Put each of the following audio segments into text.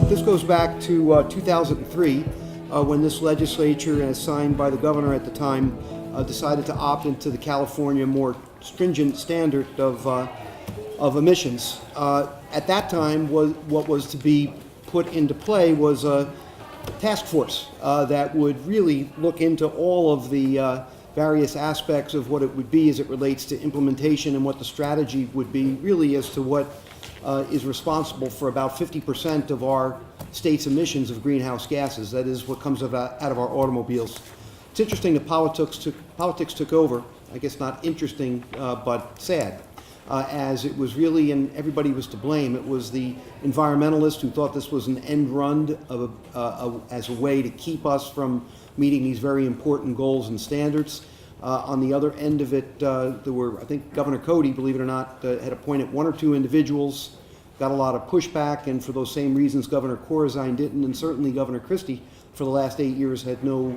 This goes back to 2003 when this legislature, as signed by the governor at the time, decided to opt into the California more stringent standard of emissions. At that time, what was to be put into play was a task force that would really look into all of the various aspects of what it would be as it relates to implementation and what the strategy would be really as to what is responsible for about 50% of our state's emissions of greenhouse gases. That is what comes out of our automobiles. It's interesting that politics took over. I guess not interesting, but sad, as it was really, and everybody was to blame. It was the environmentalists who thought this was an end run as a way to keep us from meeting these very important goals and standards. On the other end of it, there were, I think Governor Cody, believe it or not, had appointed one or two individuals, got a lot of pushback, and for those same reasons, Governor Corzine didn't, and certainly Governor Christie, for the last 8 years, had no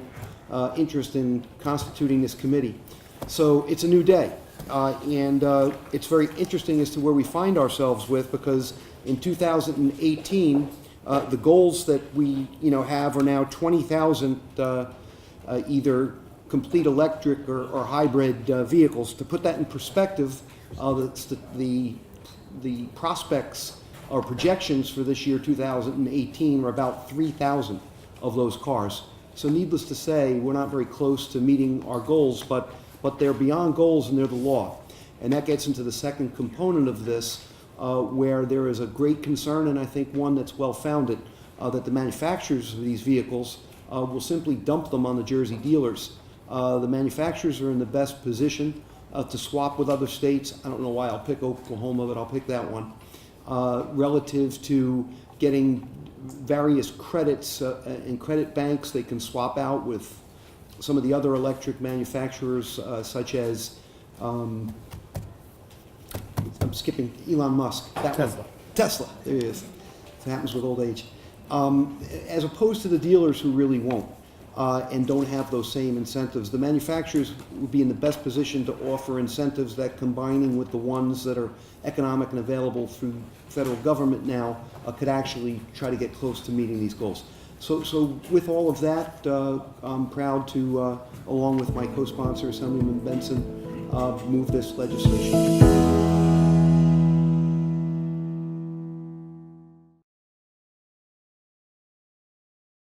interest in constituting this committee. So it's a new day, and it's very interesting as to where we find ourselves with, because in 2018, the goals that we have are now 20,000 either complete electric or hybrid vehicles. To put that in perspective, the prospects or projections for this year, 2018, are about 3,000 of those cars. So needless to say, we're not very close to meeting our goals, but they're beyond goals and they're the law. And that gets into the second component of this, where there is a great concern, and I think one that's well-founded, that the manufacturers of these vehicles will simply dump them on the Jersey dealers. The manufacturers are in the best position to swap with other states. I don't know why I'll pick Oklahoma, but I'll pick that one. Relative to getting various credits and credit banks they can swap out with some of the other electric manufacturers, such as, I'm skipping Elon Musk. Tesla, there he is. It happens with old age. As opposed to the dealers who really won't. And don't have those same incentives. The manufacturers would be in the best position to offer incentives that, combining with the ones that are economic and available through federal government now, could actually try to get close to meeting these goals. So with all of that, I'm proud to, along with my co-sponsor, Assemblyman Benson, move this legislation.